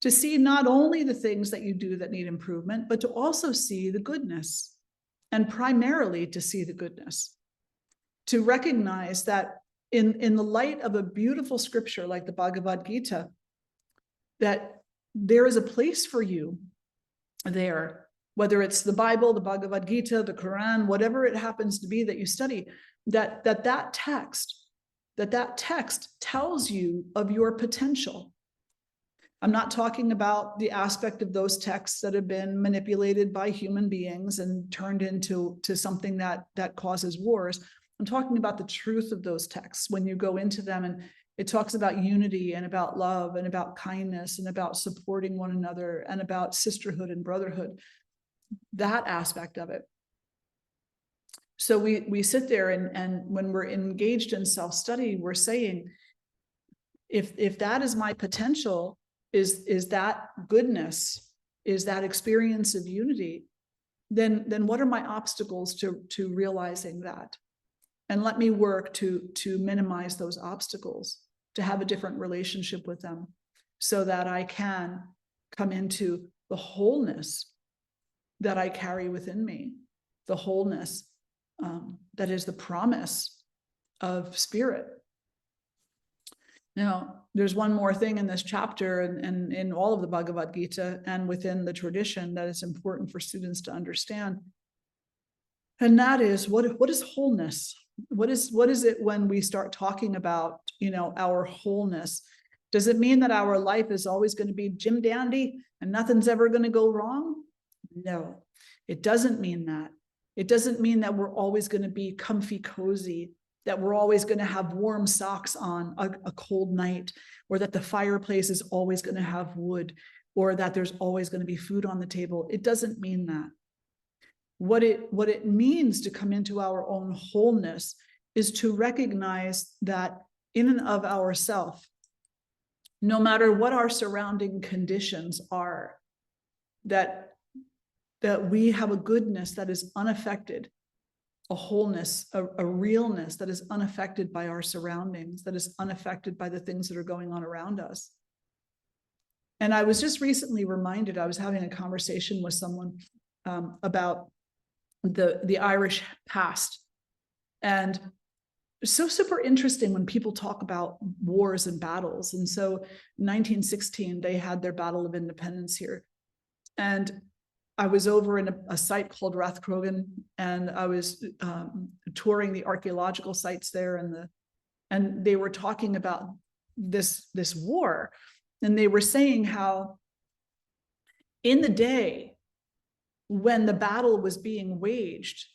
to see not only the things that you do that need improvement, but to also see the goodness, and primarily to see the goodness, to recognize that in the light of a beautiful scripture like the Bhagavad Gita, that there is a place for you there, whether it's the Bible, the Bhagavad Gita, the Quran, whatever it happens to be that you study, that text tells you of your potential. I'm not talking about the aspect of those texts that have been manipulated by human beings and turned into something that causes wars. I'm talking about the truth of those texts when you go into them, and it talks about unity and about love and about kindness and about supporting one another and about sisterhood and brotherhood, that aspect of it. So we sit there and when we're engaged in self-study, we're saying, if that is my potential, is that goodness, is that experience of unity, then what are my obstacles to realizing that? And let me work to minimize those obstacles, to have a different relationship with them, so that I can come into the wholeness that I carry within me, the wholeness that is the promise of spirit. Now, there's one more thing in this chapter and in all of the Bhagavad Gita and within the tradition that is important for students to understand. And that is, what is wholeness? What is it when we start talking about, our wholeness? Does it mean that our life is always going to be Jim Dandy and nothing's ever going to go wrong? No, it doesn't mean that. It doesn't mean that we're always going to be comfy, cozy, that we're always going to have warm socks on a cold night, or that the fireplace is always going to have wood, or that there's always going to be food on the table. It doesn't mean that. What it means to come into our own wholeness is to recognize that in and of ourselves, no matter what our surrounding conditions are, that we have a goodness that is unaffected, a wholeness, a realness that is unaffected by our surroundings, that is unaffected by the things that are going on around us. And I was just recently reminded, I was having a conversation with someone about the Irish past. And so super interesting when people talk about wars and battles. And so 1916, they had their Battle of Independence here. And I was over in a site called Rathcrogan, and I was touring the archaeological sites there, and they were talking about this war. And they were saying how in the day when the battle was being waged,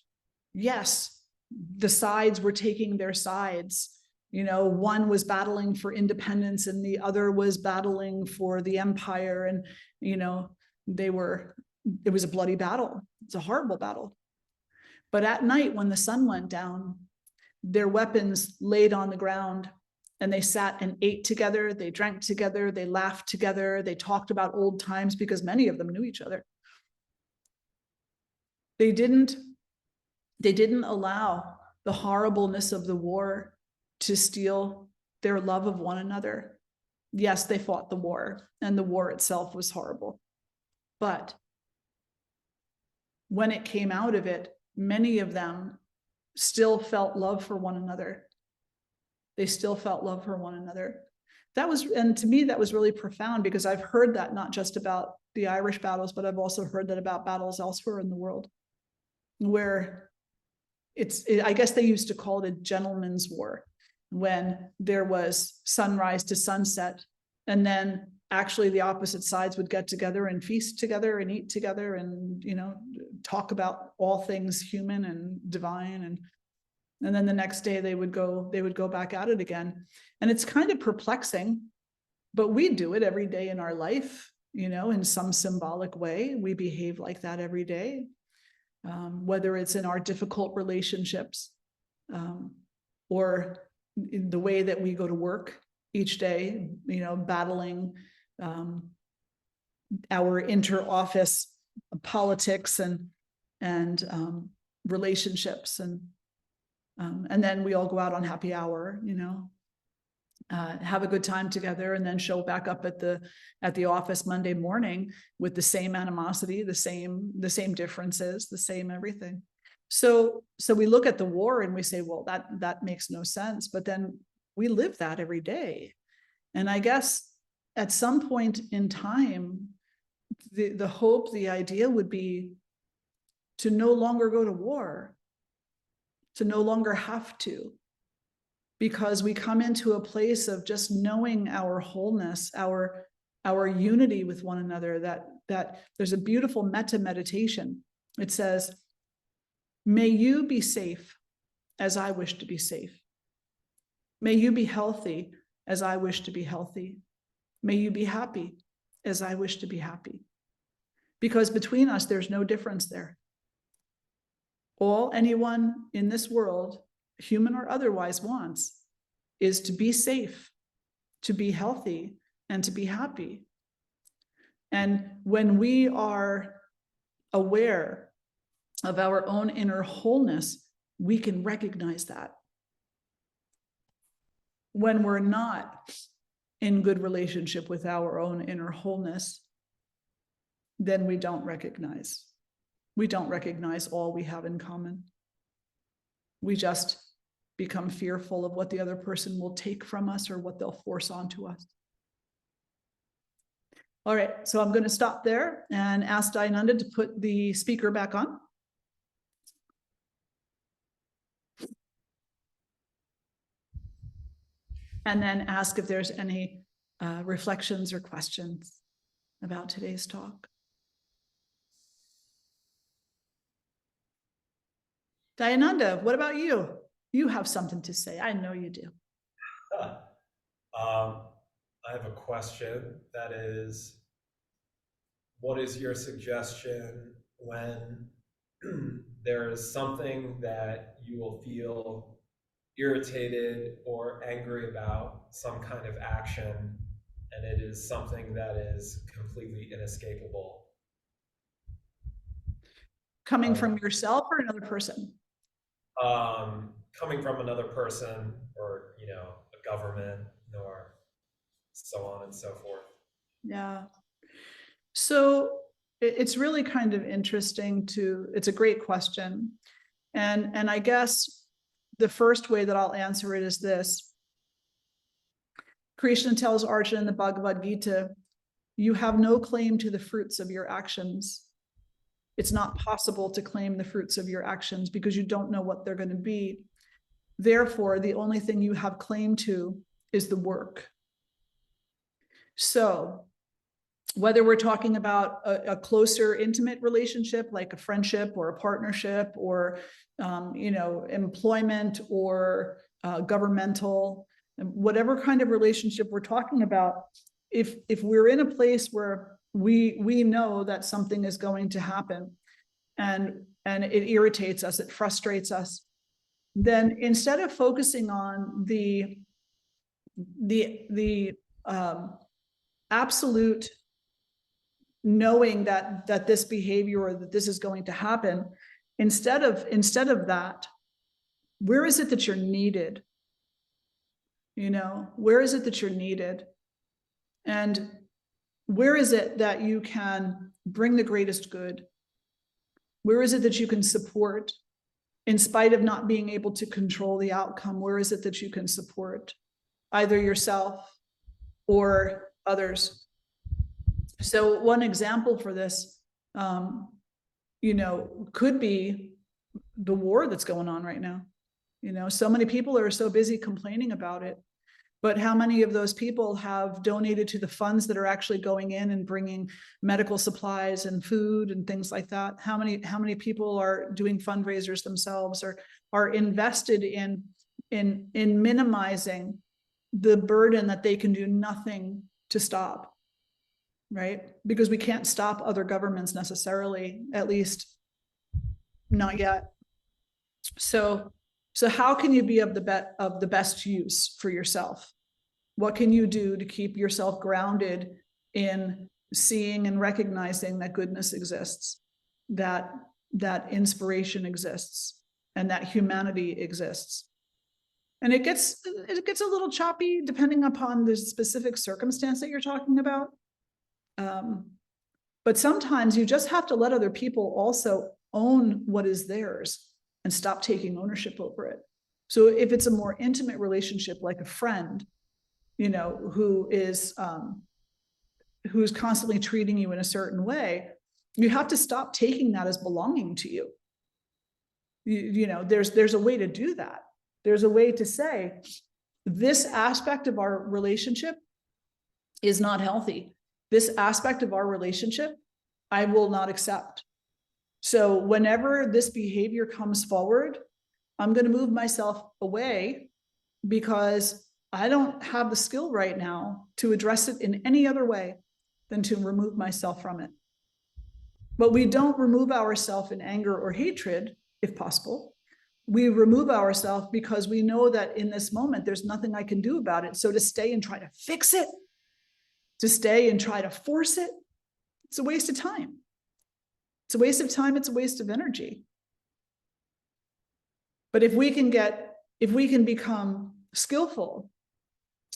yes, the sides were taking their sides. One was battling for independence and the other was battling for the empire. And, it was a bloody battle. It's a horrible battle. But at night, when the sun went down, their weapons laid on the ground, and they sat and ate together. They drank together. They laughed together. They talked about old times, because many of them knew each other. They didn't allow the horribleness of the war to steal their love of one another. Yes, they fought the war, and the war itself was horrible. But when it came out of it, many of them still felt love for one another. They still felt love for one another. And to me, that was really profound, because I've heard that not just about the Irish battles, but I've also heard that about battles elsewhere in the world, where I guess they used to call it a gentleman's war, when there was sunrise to sunset, and then actually the opposite sides would get together and feast together and eat together and, talk about all things human and divine. And then the next day they would go back at it again. And it's kind of perplexing, but we do it every day in our life, in some symbolic way. We behave like that every day, whether it's in our difficult relationships, or in the way that we go to work each day, battling our inter-office politics and relationships, and then we all go out on happy hour, have a good time together, and then show back up at the office Monday morning with the same animosity, the same differences, the same everything. So we look at the war and we say, well, that makes no sense, but then we live that every day. And I guess at some point in time, the hope, the idea would be to no longer go to war, to no longer have to, because we come into a place of just knowing our wholeness, our unity with one another, that there's a beautiful metta meditation. It says, may you be safe as I wish to be safe. May you be healthy as I wish to be healthy. May you be happy as I wish to be happy. Because between us, there's no difference there. All anyone in this world, human or otherwise, wants is to be safe, to be healthy, and to be happy. And when we are aware of our own inner wholeness, we can recognize that. When we're not in good relationship with our own inner wholeness, then we don't recognize. We don't recognize all we have in common. We just become fearful of what the other person will take from us or what they'll force onto us. All right, so I'm going to stop there and ask Dayananda to put the speaker back on. And then ask if there's any reflections or questions about today's talk. Dayananda, what about you? You have something to say. I know you do. I have a question that is, what is your suggestion when there is something that you will feel irritated or angry about, some kind of action, and it is something that is completely inescapable? Coming from yourself or another person? Coming from another person, or a government, or so on and so forth. Yeah. So it's really kind of interesting it's a great question. And I guess the first way that I'll answer it is this. Krishna tells Arjuna in the Bhagavad Gita, you have no claim to the fruits of your actions. It's not possible to claim the fruits of your actions because you don't know what they're going to be. Therefore, the only thing you have claim to is the work. So whether we're talking about a closer, intimate relationship, like a friendship or a partnership, or employment, or governmental, whatever kind of relationship we're talking about, if we're in a place where we know that something is going to happen, and it irritates us, it frustrates us, then instead of focusing on the absolute knowing that this behavior or that this is going to happen, instead of that, where is it that you're needed? Where is it that you're needed? And where is it that you can bring the greatest good? Where is it that you can support in spite of not being able to control the outcome? Where is it that you can support either yourself or others? So one example for this, could be the war that's going on right now. You know, so many people are so busy complaining about it, but how many of those people have donated to the funds that are actually going in and bringing medical supplies and food and things like that? How many people are doing fundraisers themselves, or are invested in minimizing the burden that they can do nothing to stop, right? Because we can't stop other governments necessarily, at least not yet. So how can you be of the best use for yourself? What can you do to keep yourself grounded in seeing and recognizing that goodness exists, that inspiration exists, and that humanity exists? And it gets a little choppy depending upon the specific circumstance that you're talking about. But sometimes you just have to let other people also own what is theirs and stop taking ownership over it. So if it's a more intimate relationship, like a friend, you know, who's constantly treating you in a certain way, you have to stop taking that as belonging to you. You know, there's a way to do that. There's a way to say, this aspect of our relationship is not healthy. This aspect of our relationship, I will not accept. So whenever this behavior comes forward, I'm going to move myself away, because I don't have the skill right now to address it in any other way than to remove myself from it. But we don't remove ourselves in anger or hatred, if possible. We remove ourselves because we know that in this moment, there's nothing I can do about it. So to stay and try to fix it, to stay and try to force it, it's a waste of time. It's a waste of time. It's a waste of energy. But if we can become skillful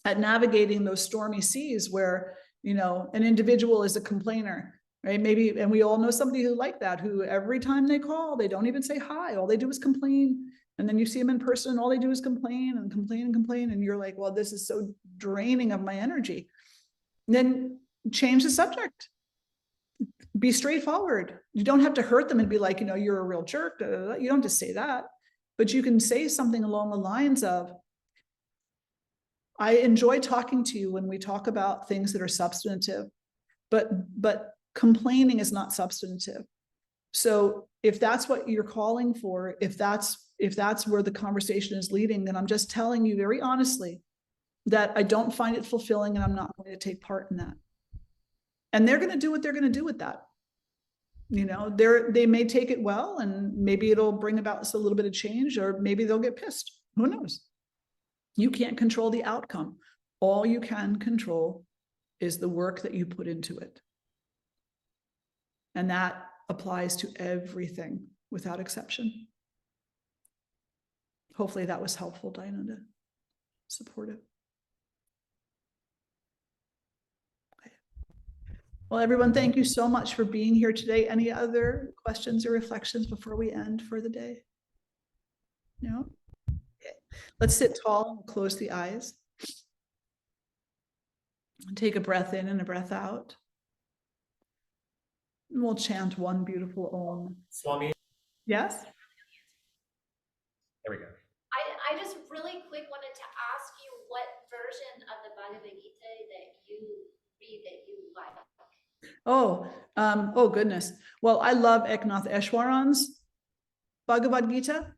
at navigating those stormy seas where, you know, an individual is a complainer, right? Maybe, and we all know somebody who like that, who every time they call, they don't even say hi. All they do is complain. And then you see them in person, and all they do is complain and complain and complain. And you're like, well, this is so draining of my energy. And then change the subject. Be straightforward. You don't have to hurt them and be like, you know, you're a real jerk. You don't have to say that. But you can say something along the lines of, I enjoy talking to you when we talk about things that are substantive, but complaining is not substantive. So if that's what you're calling for, if that's where the conversation is leading, then I'm just telling you very honestly that I don't find it fulfilling, and I'm not going to take part in that. And they're going to do what they're going to do with that. You know, they may take it well, and maybe it'll bring about a little bit of change, or maybe they'll get pissed. Who knows? You can't control the outcome. All you can control is the work that you put into it. And that applies to everything without exception. Hopefully that was helpful, Diana, to support it. Okay. Well, everyone, thank you so much for being here today. Any other questions or reflections before we end for the day? No? Let's sit tall and close the eyes. And take a breath in and a breath out. And we'll chant one beautiful Om. Swami. Yes? There we go. I just really quick wanted to ask you what version of the Bhagavad Gita that you read that you like. Oh goodness. Well, I love Eknath Eshwaran's Bhagavad Gita,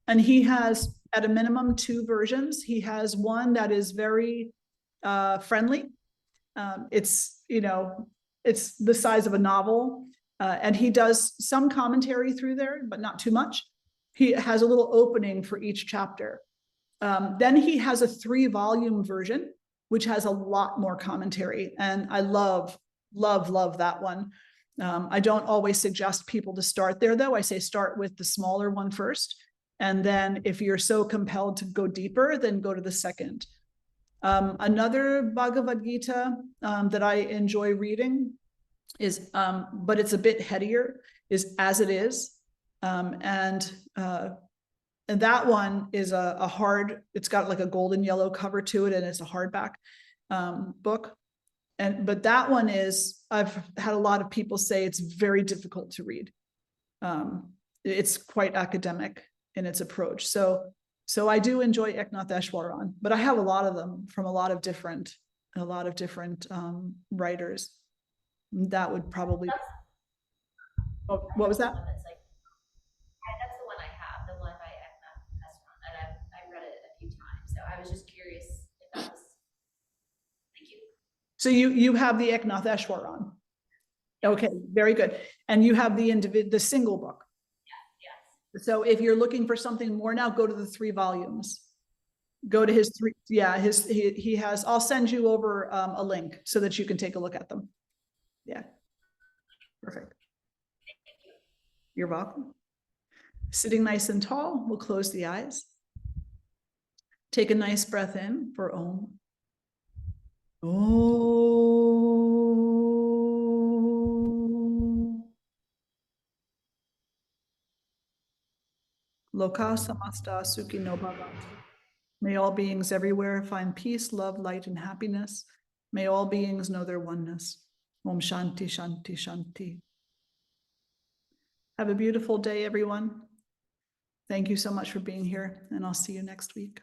and he has at a minimum 2 versions. He has one that is very friendly. It's, you know, it's the size of a novel, and he does some commentary through there, but not too much. He has a little opening for each chapter. Then he has a 3-volume version, which has a lot more commentary, and I love that one. I don't always suggest people to start there, though. I say start with the smaller one first, and then if you're so compelled to go deeper, then go to the second. Another Bhagavad Gita that I enjoy reading is, but it's a bit headier, is As It Is. And that one is a hard, it's got like a golden yellow cover to it, and it's a hardback book. But that one is, I've had a lot of people say it's very difficult to read. it's quite academic in its approach. So I do enjoy Eknath Easwaran, but I have a lot of them from a lot of different writers. That would probably. Oh, what was that? That's like, that's the one I have, the one by Eknath Easwaran, and I've read it a few times. So I was just curious if that was. Thank you. So you have the Eknath Easwaran. Okay, very good. And you have the single book. Yes. So if you're looking for something more now, go to the 3 volumes. Go to his 3. Yeah, he has. I'll send you over a link so that you can take a look at them. Yeah. Perfect. You're welcome. Sitting nice and tall, we'll close the eyes. Take a nice breath in for Om. Om. Loka samasta sukhino bhavantu. May all beings everywhere find peace, love, light, and happiness. May all beings know their oneness. Om Shanti, Shanti, Shanti. Have a beautiful day, everyone. Thank you so much for being here, and I'll see you next week.